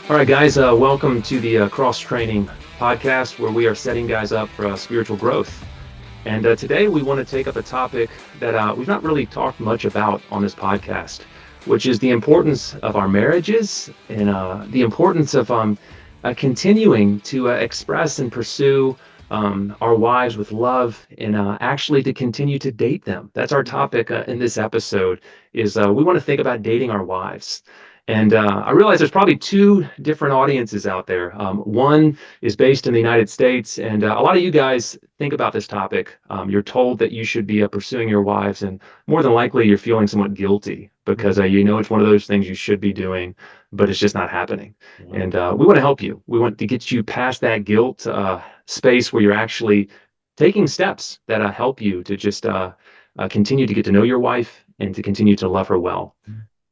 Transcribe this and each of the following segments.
All right, guys, welcome to the Cross Training Podcast, where we are setting guys up for spiritual growth. And today we want to take up a topic that we've not really talked much about on this podcast, which is the importance of our marriages and the importance of continuing to express and pursue our wives with love and actually to continue to date them. That's our topic in this episode. Is we want to think about dating our wives. And I realize there's probably two different audiences out there. One is based in the United States, and a lot of you guys think about this topic. You're told that you should be pursuing your wives, and more than likely you're feeling somewhat guilty because you know it's one of those things you should be doing, but it's just not happening. And we want to help you. We want to get you past that guilt space where you're actually taking steps that help you to just continue to get to know your wife and to continue to love her well.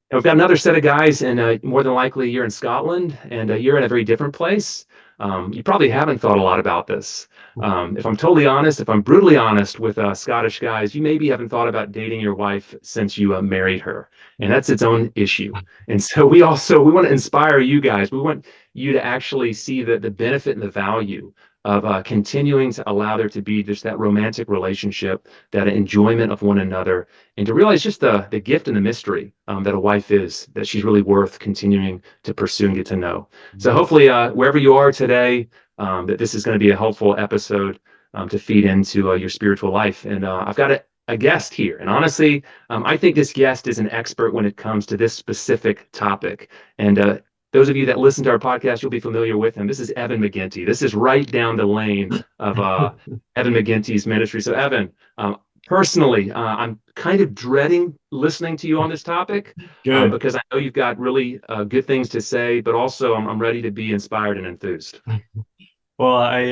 And we've got another set of guys, and more than likely you're in Scotland, and you're in a very different place. You probably haven't thought a lot about this. If I'm totally honest, if I'm brutally honest with Scottish guys, you maybe haven't thought about dating your wife since you married her, and that's its own issue. And so we want to inspire you guys. We want you to actually see the benefit and the value of continuing to allow there to be just that romantic relationship, that enjoyment of one another, and to realize just the gift and the mystery that a wife is, that she's really worth continuing to pursue and get to know. So hopefully, wherever you are today, that this is going to be a helpful episode to feed into your spiritual life. And I've got a guest here. And honestly, I think this guest is an expert when it comes to this specific topic. And those of you that listen to our podcast, you'll be familiar with him. This is Evan McGinty. This is right down the lane of Evan McGinty's ministry. So Evan, personally, I'm kind of dreading listening to you on this topic because I know you've got really good things to say, but also I'm ready to be inspired and enthused. Well, I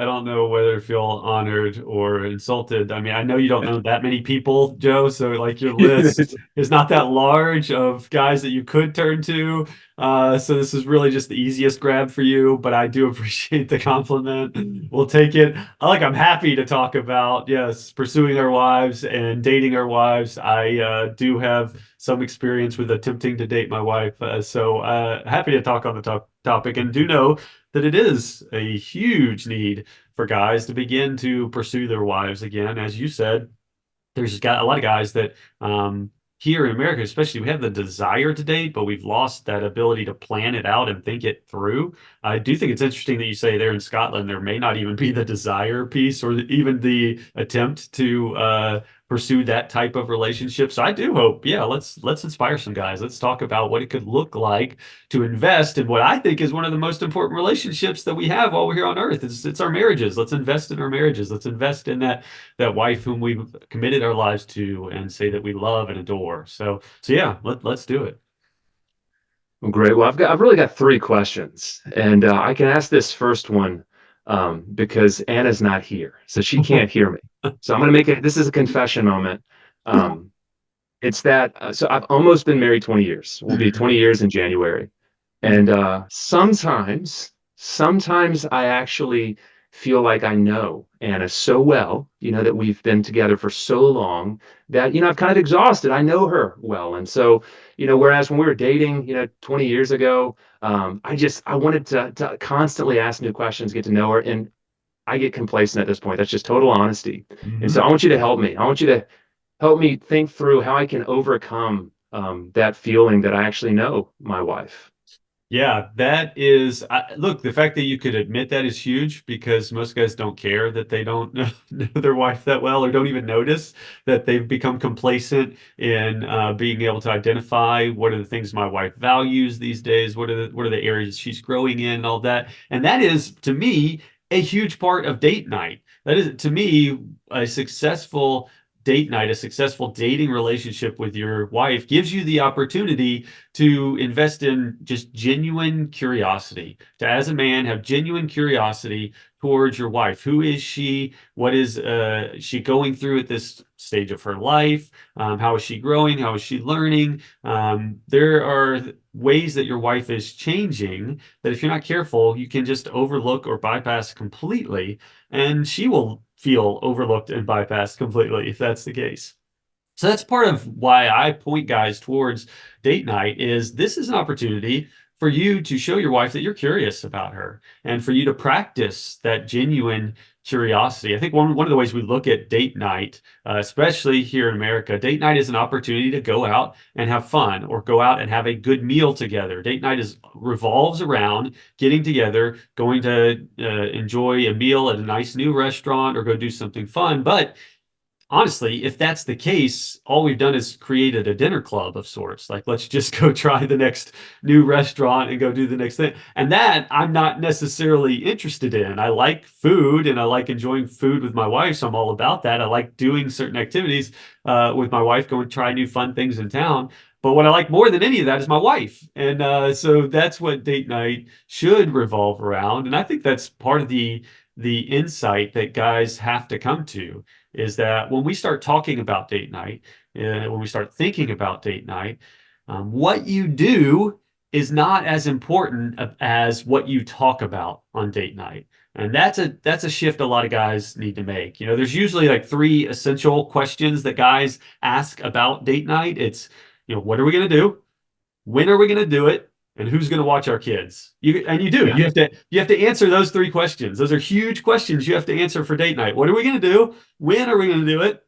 don't know whether to feel honored or insulted. I mean, I know you don't know that many people, Joe, so like your list is not that large of guys that you could turn to. So this is really just the easiest grab for you, but I do appreciate the compliment. We'll take it. I'm happy to talk about, yes, pursuing our wives and dating our wives. I do have some experience with attempting to date my wife, so happy to talk on the topic, and do know that it is a huge need for guys to begin to pursue their wives again. As you said, there's got a lot of guys that here in America, especially, we have the desire to date, but we've lost that ability to plan it out and think it through. I do think it's interesting that you say there in Scotland, there may not even be the desire piece or even the attempt to pursue that type of relationship. So I do hope, yeah, let's inspire some guys. Let's talk about what it could look like to invest in what I think is one of the most important relationships that we have while we're here on earth. It's our marriages. Let's invest in our marriages. Let's invest in that wife whom we've committed our lives to and say that we love and adore. So yeah, let's do it. Well, great. Well, I've really got three questions, and I can ask this first one because Anna's not here, so she can't hear me. So I'm going to make it. This is a confession moment. Um, it's that so I've almost been married 20 years. We'll be 20 years in January, and sometimes I actually feel like I know Anna so well, that we've been together for so long that, I've kind of exhausted. I know her well. And so, whereas when we were dating, 20 years ago, I wanted to constantly ask new questions, get to know her. And I get complacent at this point. That's just total honesty. And so Mhm. I want you to help me. I want you to help me think through how I can overcome that feeling that I actually know my wife. Yeah, that is, look, the fact that you could admit that is huge because most guys don't care that they don't know their wife that well or don't even notice that they've become complacent in being able to identify what are the things my wife values these days, what are the areas she's growing in, and all that. And that is, to me, a huge part of date night. That is, to me, a successful date night, a successful dating relationship with your wife gives you the opportunity to invest in just genuine curiosity, to, as a man, have genuine curiosity towards your wife. Who is she? What is she going through at this stage of her life? How is she growing? How is she learning? There are ways that your wife is changing that if you're not careful, you can just overlook or bypass completely, and she will feel overlooked and bypassed completely if that's the case. So that's part of why I point guys towards date night is this is an opportunity for you to show your wife that you're curious about her and for you to practice that genuine curiosity. I think one of the ways we look at date night, especially here in America, date night is an opportunity to go out and have fun or go out and have a good meal together. Date night is revolves around getting together, going to enjoy a meal at a nice new restaurant or go do something fun. But honestly, if that's the case, all we've done is created a dinner club of sorts. Like, let's just go try the next new restaurant and go do the next thing. And that I'm not necessarily interested in. I like food and I like enjoying food with my wife. So I'm all about that. I like doing certain activities with my wife, going try new fun things in town. But what I like more than any of that is my wife. And so that's what date night should revolve around. And I think that's part of the insight that guys have to come to is that when we start talking about date night, when we start thinking about date night, what you do is not as important as what you talk about on date night. And that's a shift a lot of guys need to make. You know, there's usually like three essential questions that guys ask about date night. It's, you know, what are we going to do? When are we going to do it? And who's going to watch our kids? You do. Yeah. You have to answer those three questions. Those are huge questions you have to answer for date night. What are we going to do? When are we going to do it?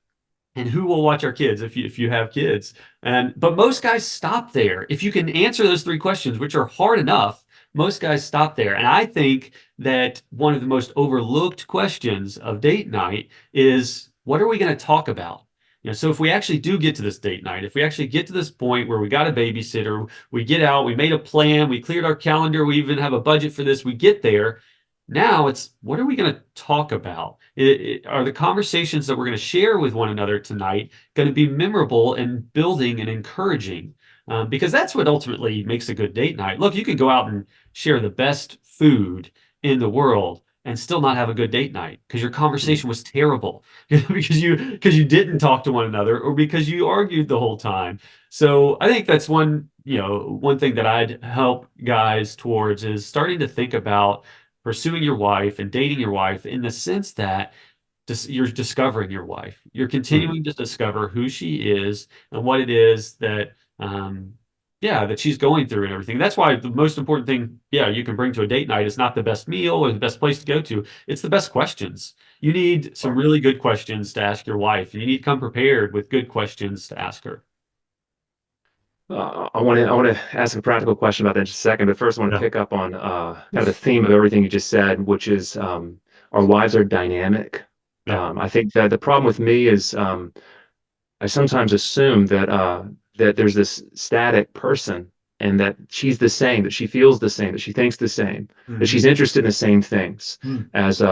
And who will watch our kids if you have kids? And but most guys stop there. If you can answer those three questions, which are hard enough, most guys stop there. And I think that one of the most overlooked questions of date night is what are we going to talk about? You know, so if we actually do get to this date night, if we actually get to this point where we got a babysitter, we get out, we made a plan, we cleared our calendar, we even have a budget for this, we get there. Now it's what are we going to talk about? Are the conversations that we're going to share with one another tonight going to be memorable and building and encouraging? Because that's what ultimately makes a good date night. Look, you could go out and share the best food in the world and still not have a good date night because your Mm. conversation was terrible because you didn't talk to one another or because you argued the whole time. So I think that's one thing that I'd help guys towards is starting to think about pursuing your wife and dating your wife in the sense that you're discovering your wife. You're Mm. continuing to discover who she is and what it is that, yeah, that she's going through and everything. That's why the most important thing, yeah, you can bring to a date night is not the best meal or the best place to go to. It's the best questions. You need some really good questions to ask your wife, and you need to come prepared with good questions to ask her. I want to ask a practical question about that in just a second, but first I want to Yeah. pick up on kind of the theme of everything you just said, which is our lives are dynamic. Yeah. I think that the problem with me is I sometimes assume that there's this static person and that she's the same, that she feels the same, that she thinks the same, that Mhm. she's interested in the same things Mm. as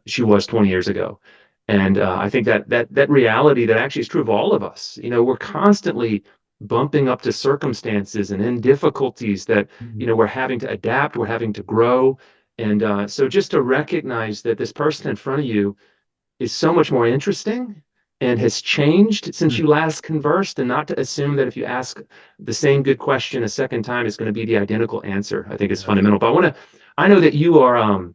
she was 20 years ago. And I think that reality that actually is true of all of us. You know, we're constantly bumping up to circumstances and in difficulties that Mhm. we're having to adapt, we're having to grow, and so just to recognize that this person in front of you is so much more interesting and has changed since Mm. you last conversed, and not to assume that if you ask the same good question a second time, it's going to be the identical answer, I think is Yeah. fundamental. But I know that you are,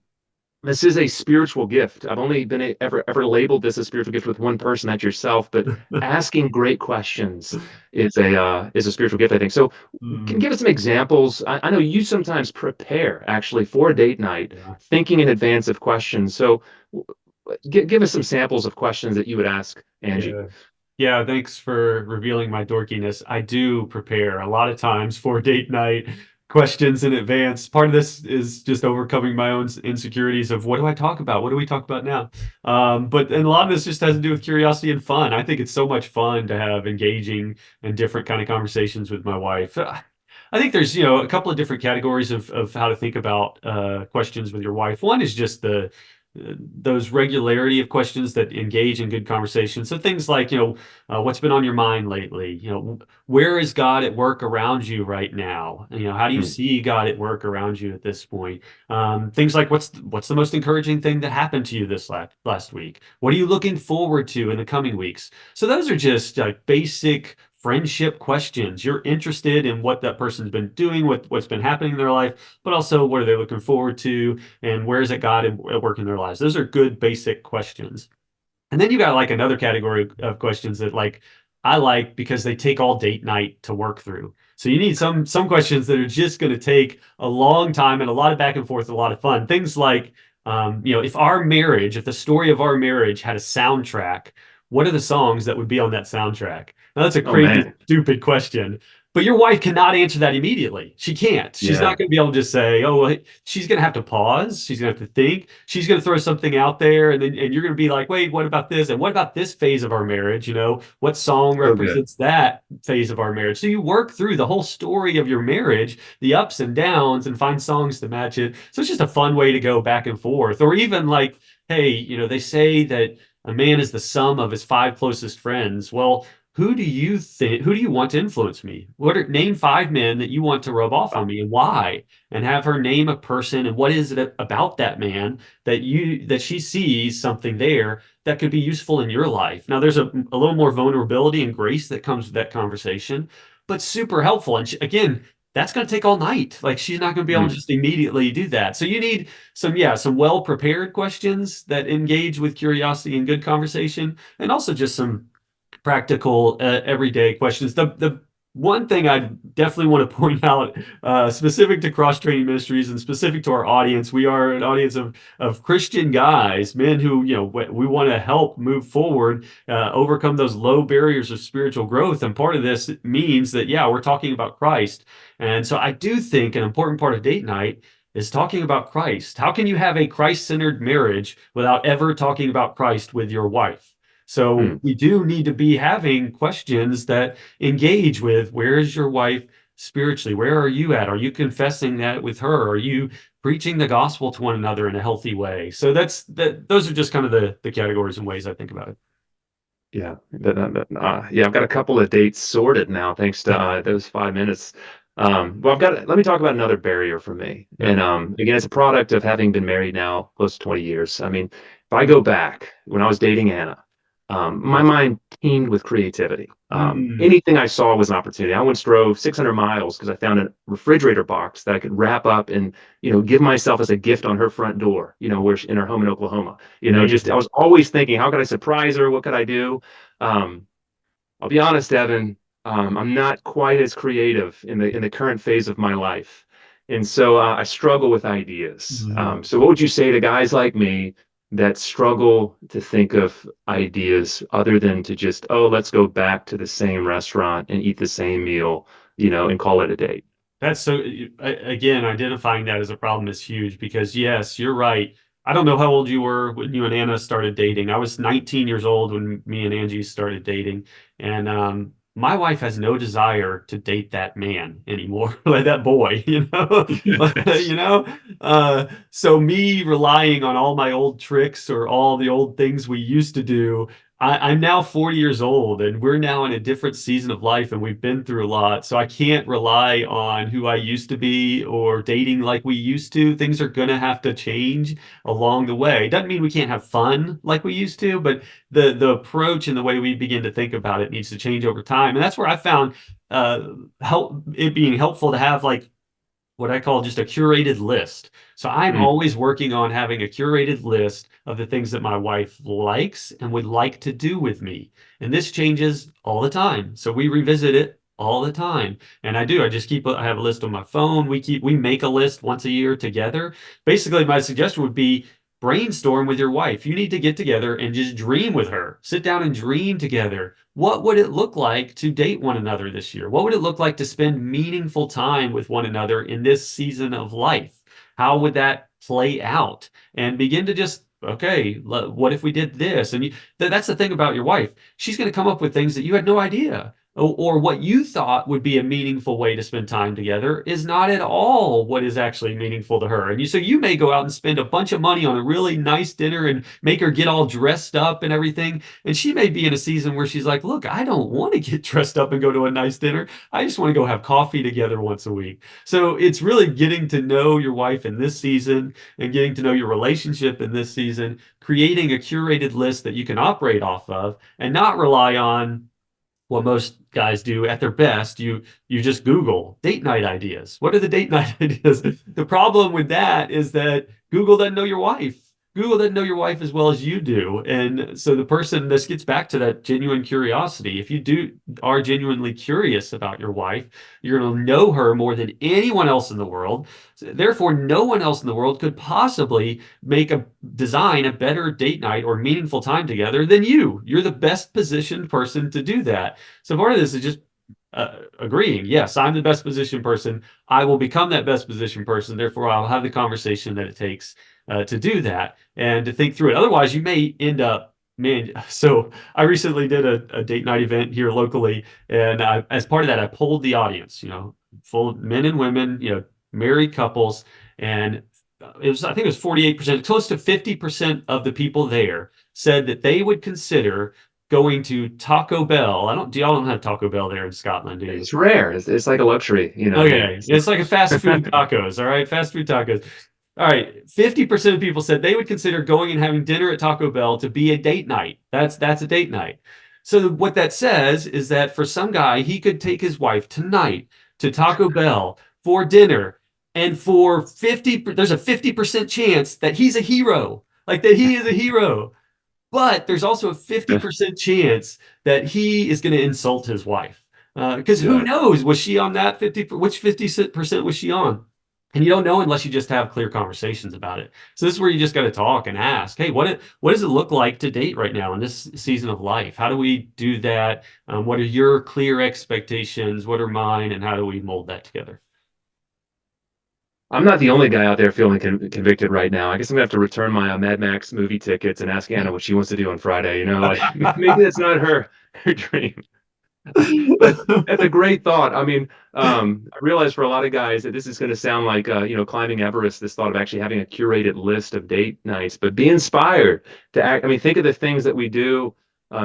this is a spiritual gift. I've only been ever labeled this a spiritual gift with one person, that's yourself, but asking great questions is a spiritual gift, I think. So can you Mm. give us some examples? I know you sometimes prepare actually for a date night, Yeah. thinking in advance of questions. So give us some samples of questions that you would ask Angie. Yeah. Yeah, thanks for revealing my dorkiness. I do prepare a lot of times for date night questions in advance. Part of this is just overcoming my own insecurities of what do I talk about? What do we talk about now? And a lot of this just has to do with curiosity and fun. I think it's so much fun to have engaging and different kind of conversations with my wife. I think there's, a couple of different categories of how to think about questions with your wife. One is just those regularity of questions that engage in good conversation. So things like, what's been on your mind lately? Where is God at work around you right now? How do you Mm. see God at work around you at this point? Things like what's the most encouraging thing that happened to you this last week? What are you looking forward to in the coming weeks? So those are just like basic friendship questions. You're interested in what that person's been doing, what's been happening in their life, but also what are they looking forward to, and where is it God at work in their lives? Those are good basic questions. And then you got like another category of questions that like I like because they take all date night to work through. So you need some questions that are just going to take a long time and a lot of back and forth, a lot of fun. Things like, if our marriage, if the story of our marriage had a soundtrack, what are the songs that would be on that soundtrack? Now that's a Oh crazy, man. stupid question, but your wife cannot answer that immediately. She can't. She's not Yeah. going to be able to just say, "Oh, well," she's going to have to pause. She's going to have to think. She's going to throw something out there, and you're going to be like, "Wait, what about this? And what about this phase of our marriage? What song So good. represents that phase of our marriage?" So you work through the whole story of your marriage, the ups and downs, and find songs to match it. So it's just a fun way to go back and forth. Or even like, hey, they say that a man is the sum of his five closest friends. Well, who do you want to influence me? Name five men that you want to rub off on me and why? And have her name a person and what is it about that man that she sees something there that could be useful in your life. Now there's a little more vulnerability and grace that comes with that conversation, but super helpful. And again, that's going to take all night. Like she's not going to be able to Mm, just immediately do that. So you need some well prepared questions that engage with curiosity and good conversation, and also just some practical, everyday questions. The one thing I definitely want to point out, specific to cross training ministries and specific to our audience, we are an audience of Christian guys, men who we want to help move forward, overcome those low barriers of spiritual growth. And part of this means that we're talking about Christ. And so I do think an important part of date night is talking about Christ. How can you have a Christ-centered marriage without ever talking about Christ with your wife? So mm. we do need to be having questions that engage with, where is your wife spiritually? Where are you at? Are you confessing that with her? Are you preaching the gospel to one another in a healthy way? So those are just kind of the categories and ways I think about it. Yeah, yeah, I've got a couple of dates sorted now, thanks to Yeah. those 5 minutes. Well, let me talk about another barrier for me. Yeah. And again, it's a product of having been married now close to 20 years. I mean, if I go back when I was dating Anna, my mind teemed with creativity. Mm, Anything I saw was an opportunity. I once drove 600 miles because I found a refrigerator box that I could wrap up and, give myself as a gift on her front door, in her home in Oklahoma. Just I amazing. was always thinking, how could I surprise her? What could I do? Um, I'll be honest, Evan. I'm not quite as creative in the current phase of my life, and so I struggle with ideas. Mm. So, what would you say to guys like me that struggle to think of ideas other than to just, oh, let's go back to the same restaurant and eat the same meal, and call it a date? That's so, again, identifying that as a problem is huge because, yes, you're right. I don't know how old you were when you and Anna started dating. I was 19 years old when me and Angie started dating. And my wife has no desire to date that man anymore, like that boy, you know? So me relying on all my old tricks or all the old things we used to do, I'm now 40 years old and we're now in a different season of life and we've been through a lot. So I can't rely on who I used to be or dating like we used to. Things are going to have to change along the way. Doesn't mean we can't have fun like we used to, but the approach and the way we begin to think about it needs to change over time. And that's where I found help it being helpful to have like what I call just a curated list. So I'm Mm, always working on having a curated list of the things that my wife likes and would like to do with me. And this changes all the time. So we revisit it all the time. And I just I have a list on my phone. We make a list once a year together. Basically, my suggestion would be brainstorm with your wife. You need to get together and just dream with her. Sit down and dream together. What would it look like to date one another this year? What would it look like to spend meaningful time with one another in this season of life? How would that play out? And begin to just, okay, what if we did this? And that's the thing about your wife. She's going to come up with things that you had no idea. Or what you thought would be a meaningful way to spend time together is not at all what is actually meaningful to her. And so you may go out and spend a bunch of money on a really nice dinner and make her get all dressed up and everything. And she may be in a season where she's like, look, I don't want to get dressed up and go to a nice dinner. I just want to go have coffee together once a week. So it's really getting to know your wife in this season and getting to know your relationship in this season, creating a curated list that you can operate off of and not rely on what most guys do at their best. You just Google date night ideas. What are the date night ideas? The problem with that is that Google doesn't know your wife. Google doesn't know your wife as well as you do. And so the person, this gets back to that genuine curiosity. If you do are genuinely curious about your wife, you're going to know her more than anyone else in the world. So therefore, no one else in the world could possibly make a design a better date night or meaningful time together than you. You're the best positioned person to do that. So part of this is just agreeing, yes, I'm the best positioned person. I will become that best positioned person. Therefore, I'll have the conversation that it takes to do that and to think through it. Otherwise, you may end up, man. So I recently did a date night event here locally, and as part of that, I polled the audience, full men and women, married couples, and it was, I think it was 48%, close to 50% of the people there said that they would consider going to Taco Bell. Do y'all don't have Taco Bell there in Scotland, do you? It's rare. It's like a luxury, here. Okay, So it's like a fast food tacos, all right? Fast food tacos. All right, 50% of people said they would consider going and having dinner at Taco Bell to be a date night. That's a date night. So what that says is that for some guy, he could take his wife tonight to Taco Bell for dinner, and for 50, there's a 50% chance that he's a hero, like that he is a hero. But there's also a 50% chance that he is going to insult his wife. Because who yeah. knows? Was she on that 50? Which 50% was she on? And you don't know unless you just have clear conversations about it. So this is where you just got to talk and ask, hey, what does it look like to date right now in this season of life? How do we do that? What are your clear expectations? What are mine? And how do we mold that together? I'm not the only guy out there feeling convicted right now. I guess I'm gonna have to return my Mad Max movie tickets and ask Anna what she wants to do on Friday. Like maybe that's not her dream. But that's a great thought. I mean, I realize for a lot of guys that this is going to sound like, climbing Everest, this thought of actually having a curated list of date nights, but be inspired to act. I mean, think of the things that we do,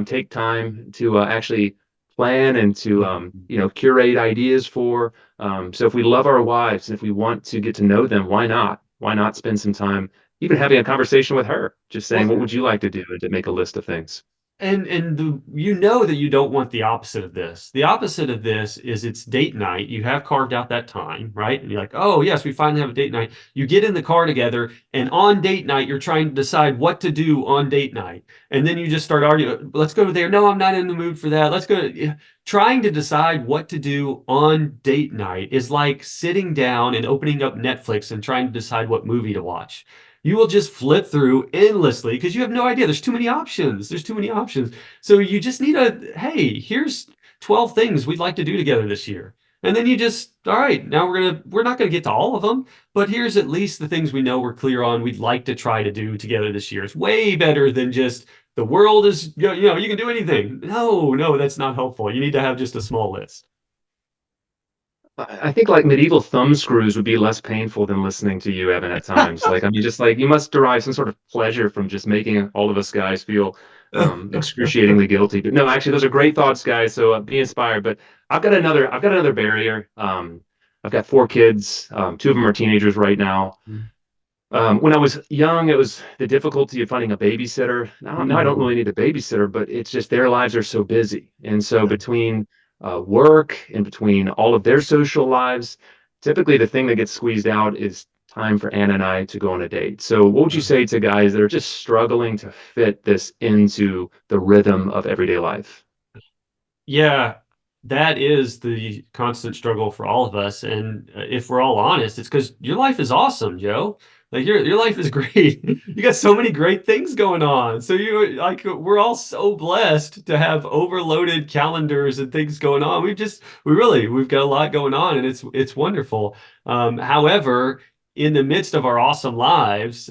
take time to actually plan and to, curate ideas for. So if we love our wives and if we want to get to know them, why not? Why not spend some time even having a conversation with her, just saying, what Well, would you like to do and to make a list of things? and you know that you don't want the opposite of this. The opposite of this is it's date night. You have carved out that time, right? And you're like, oh yes, we finally have a date night. You get in the car together, and on date night, you're trying to decide what to do on date night. And then you just start arguing, let's go there. No, I'm not in the mood for that. Let's go. Trying to decide what to do on date night is like sitting down and opening up Netflix and trying to decide what movie to watch. You will just flip through endlessly because you have no idea. There's too many options. There's too many options. So you just need hey, here's 12 things we'd like to do together this year. And then you just, all right, now we're not gonna get to all of them, but here's at least the things we know we're clear on we'd like to try to do together this year. It's way better than just the world is, you can do anything. No, no, that's not helpful. You need to have just a small list. I think like medieval thumb screws would be less painful than listening to you, Evan, at times. Like, I mean, just like you must derive some sort of pleasure from just making all of us guys feel excruciatingly guilty. But no, actually, those are great thoughts, guys. So be inspired. But I've got another barrier. I've got four kids. Two of them are teenagers right now. When I was young, it was the difficulty of finding a babysitter. Now I don't Mhm. really need a babysitter, but it's just their lives are so busy. And so between work and between all of their social lives, typically the thing that gets squeezed out is time for Anna and I to go on a date. So what would you say to guys that are just struggling to fit this into the rhythm of everyday life? Yeah, that is the constant struggle for all of us. And if we're all honest, it's because your life is awesome, Joe. Like your life is great. You got so many great things going on. So you like we're all so blessed to have overloaded calendars and things going on. We've got a lot going on and it's wonderful. However, in the midst of our awesome lives,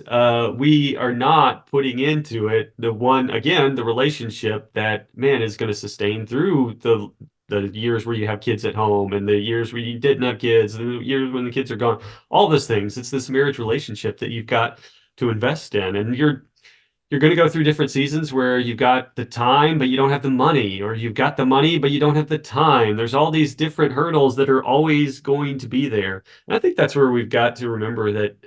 we are not putting into it the relationship that man is going to sustain through the years where you have kids at home and the years where you didn't have kids, the years when the kids are gone, all those things. It's this marriage relationship that you've got to invest in, and you're going to go through different seasons where you've got the time, but you don't have the money, or you've got the money, but you don't have the time. There's all these different hurdles that are always going to be there. And I think that's where we've got to remember that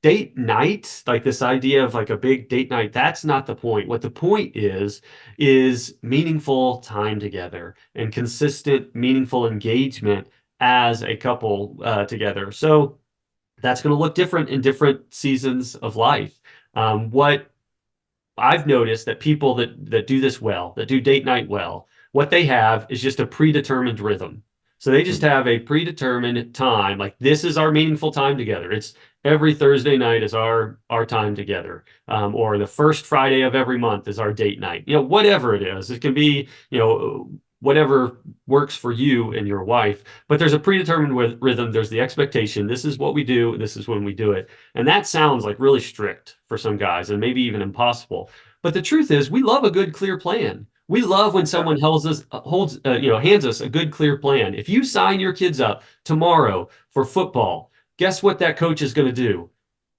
date night, like this idea of like a big date night, that's not the point. What the point is meaningful time together and consistent, meaningful engagement as a couple together. So that's going to look different in different seasons of life. What I've noticed that people that do this well, that do date night well, what they have is just a predetermined rhythm. So they just Mm. have a predetermined time, like this is our meaningful time together. It's every Thursday night is our time together, or the first Friday of every month is our date night. Whatever it is, it can be whatever works for you and your wife. But there's a predetermined rhythm. There's the expectation. This is what we do. This is when we do it. And that sounds like really strict for some guys and maybe even impossible. But the truth is, we love a good, clear plan. We love when Yeah. someone hands us a good, clear plan. If you sign your kids up tomorrow for football, guess what that coach is going to do?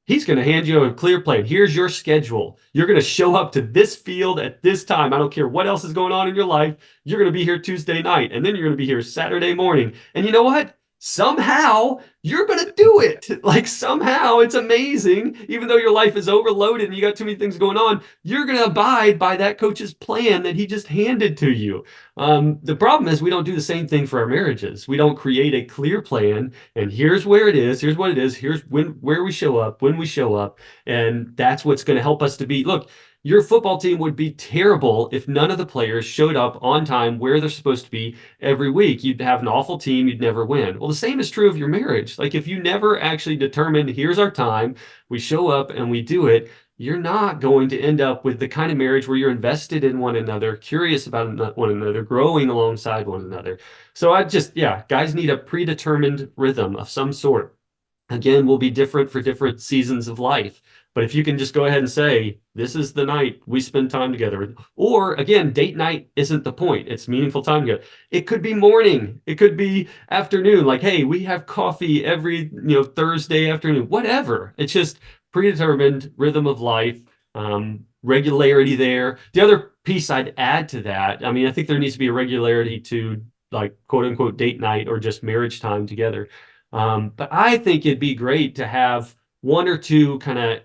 He's going to hand you a clear plan. Here's your schedule. You're going to show up to this field at this time. I don't care what else is going on in your life. You're going to be here Tuesday night, and then you're going to be here Saturday morning. And you know what? Somehow you're going to do it. Like somehow it's amazing. Even though your life is overloaded and you got too many things going on, you're going to abide by that coach's plan that he just handed to you. The problem is we don't do the same thing for our marriages. We don't create a clear plan and here's where it is, here's what it is, here's where we show up, when we show up, and that's what's going to help us to be. Look, your football team would be terrible if none of the players showed up on time where they're supposed to be every week. You'd have an awful team, you'd never win. Well, the same is true of your marriage. Like if you never actually determine here's our time, we show up and we do it, you're not going to end up with the kind of marriage where you're invested in one another, curious about one another, growing alongside one another. So yeah, guys need a predetermined rhythm of some sort. Again, will be different for different seasons of life. But if you can just go ahead and say, this is the night we spend time together, or again, date night isn't the point. It's meaningful time together. It could be morning. It could be afternoon. Like, hey, we have coffee every, Thursday afternoon, whatever. It's just predetermined rhythm of life, regularity there. The other piece I'd add to that, I mean, I think there needs to be a regularity to like quote unquote date night or just marriage time together. But I think it'd be great to have one or two kind of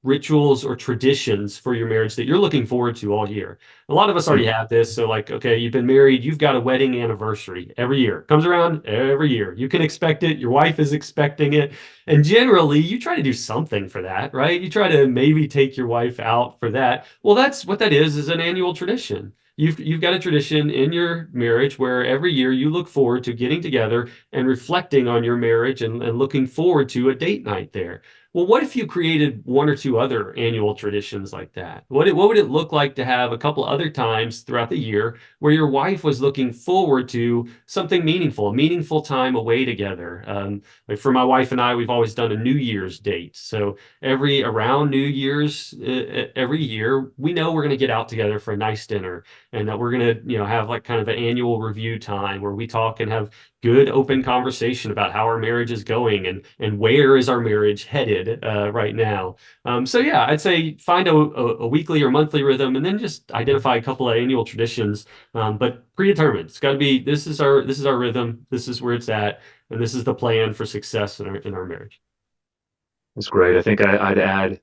rituals or traditions for your marriage that you're looking forward to all year. A lot of us already Mm. have this. So, like, okay, you've been married, you've got a wedding anniversary every year. It comes around every year. You can expect it. Your wife is expecting it. And generally, you try to do something for that, right? You try to maybe take your wife out for that. Well, that's what that is an annual tradition. You've got a tradition in your marriage where every year you look forward to getting together and reflecting on your marriage and looking forward to a date night there. Well, what if you created one or two other annual traditions like that? What would it look like to have a couple other times throughout the year where your wife was looking forward to something meaningful, a meaningful time away together? Like for my wife and I, we've always done a New Year's date. So every around New Year's, every year, we know we're going to get out together for a nice dinner and that we're going to, have like kind of an annual review time where we talk and have good open conversation about how our marriage is going and where is our marriage headed right now. So yeah, I'd say find a weekly or monthly rhythm and then just identify a couple of annual traditions, but predetermined. It's got to be this is our rhythm, this is where it's at, and this is the plan for success in our marriage. That's great. I think I'd add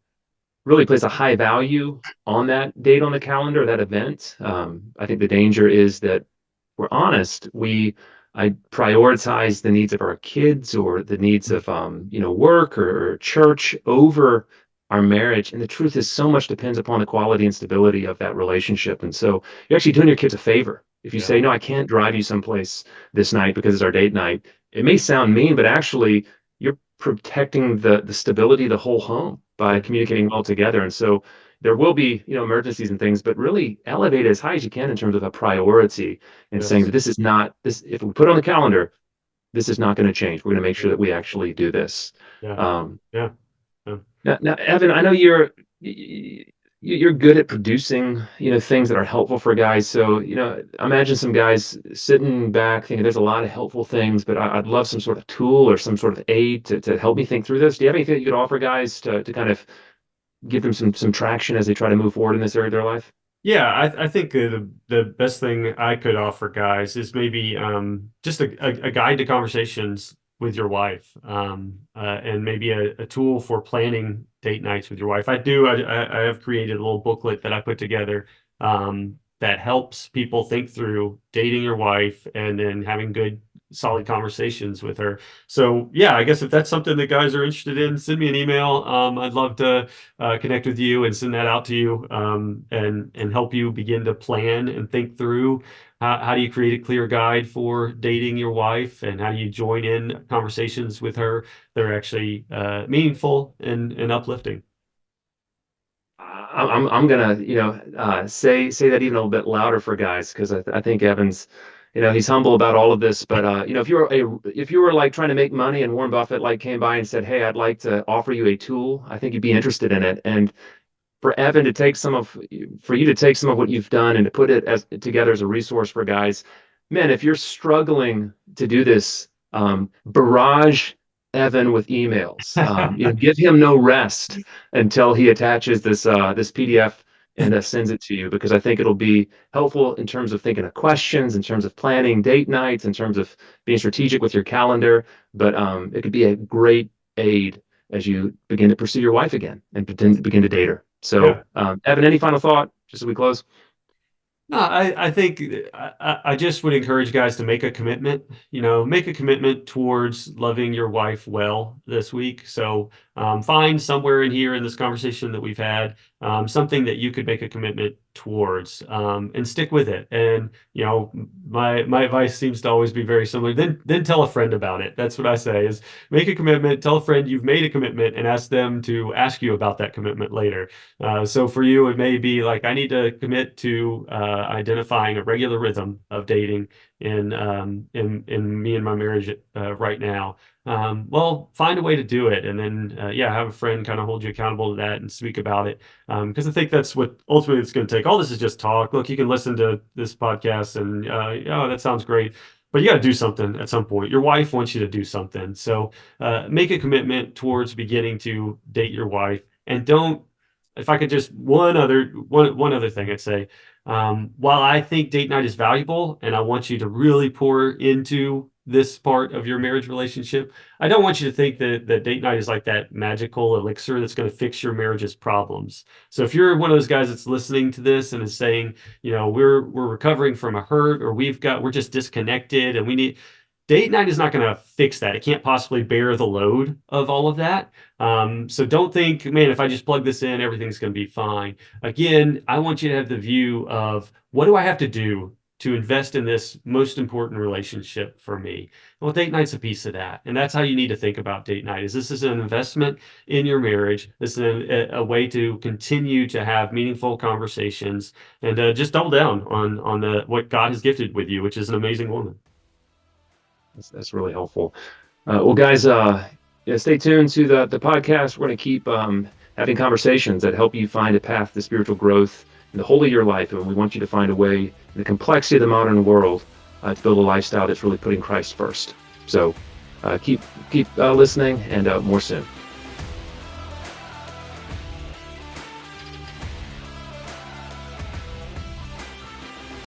really place a high value on that date on the calendar, that event. I think the danger is that we're honest, I prioritize the needs of our kids or the needs of work or church over our marriage. And the truth is, so much depends upon the quality and stability of that relationship. And so you're actually doing your kids a favor if you Yeah, say, "No, I can't drive you someplace this night because it's our date night." It may sound mean, but actually you're protecting the stability of the whole home by yeah, communicating well together. And so there will be, emergencies and things, but really elevate it as high as you can in terms of a priority and saying that yes, this is not this. If we put it on the calendar, this is not going to change. We're going to make sure yeah, that we actually do this. yeah, Um, yeah, yeah. now, Evan, I know you're good at producing, things that are helpful for guys. So, imagine some guys sitting back thinking there's a lot of helpful things, but I'd love some sort of tool or some sort of aid to help me think through this. Do you have anything that you could offer guys to kind of give them some traction as they try to move forward in this area of their life? Yeah, I think the best thing I could offer guys is maybe just a guide to conversations with your wife, and maybe a tool for planning date nights with your wife. I have created a little booklet that I put together that helps people think through dating your wife and then having good solid conversations with her. So yeah, I guess if that's something that guys are interested in, send me an email. I'd love to connect with you and send that out to you, and help you begin to plan and think through how do you create a clear guide for dating your wife, and how do you join in conversations with her that are actually meaningful and uplifting. I'm gonna, say that even a little bit louder for guys, because I think Evan's, he's humble about all of this. But if you were like trying to make money and Warren Buffett like came by and said, "Hey, I'd like to offer you a tool," I think you'd be interested in it. And for Evan to take for you to take some of what you've done and to put it as together as a resource for guys, man, if you're struggling to do this, barrage Evan with emails. Give him no rest until he attaches this PDF and sends it to you, because I think it'll be helpful in terms of thinking of questions, in terms of planning date nights, in terms of being strategic with your calendar. But it could be a great aid as you begin to pursue your wife again and begin to date her. So, Yeah. Evan, any final thought just as we close? No, I think I just would encourage guys to make a commitment, make a commitment towards loving your wife well this week. So find somewhere in here in this conversation that we've had, something that you could make a commitment towards, and stick with it. And, my advice seems to always be very similar. Then tell a friend about it. That's what I say is make a commitment, tell a friend you've made a commitment, and ask them to ask you about that commitment later. So for you, it may be like, I need to commit to identifying a regular rhythm of dating in me and my marriage right now. Well, find a way to do it, and then have a friend kind of hold you accountable to that and speak about it. Because I think that's what ultimately it's going to take. All this is just talk. Look, you can listen to this podcast and oh, that sounds great. But you got to do something at some point. Your wife wants you to do something. So make a commitment towards beginning to date your wife, and don't. If I could just one other thing I'd say, while I think date night is valuable and I want you to really pour into this part of your marriage relationship, I don't want you to think that date night is like that magical elixir that's going to fix your marriage's problems. So if you're one of those guys that's listening to this and is saying, we're recovering from a hurt, or we're just disconnected and we need, date night is not going to fix that. It can't possibly bear the load of all of that. So don't think, man, if I just plug this in, everything's going to be fine. Again, I want you to have the view of, what do I have to do to invest in this most important relationship for me? Well, date night's a piece of that. And that's how you need to think about date night. This is an investment in your marriage. This is a way to continue to have meaningful conversations, and just double down on what God has gifted with you, which is an amazing woman. That's really helpful. Well, guys, stay tuned to the podcast. We're going to keep having conversations that help you find a path to spiritual growth in the whole of your life. And we want you to find a way in the complexity of the modern world to build a lifestyle that's really putting Christ first. So keep listening, and more soon.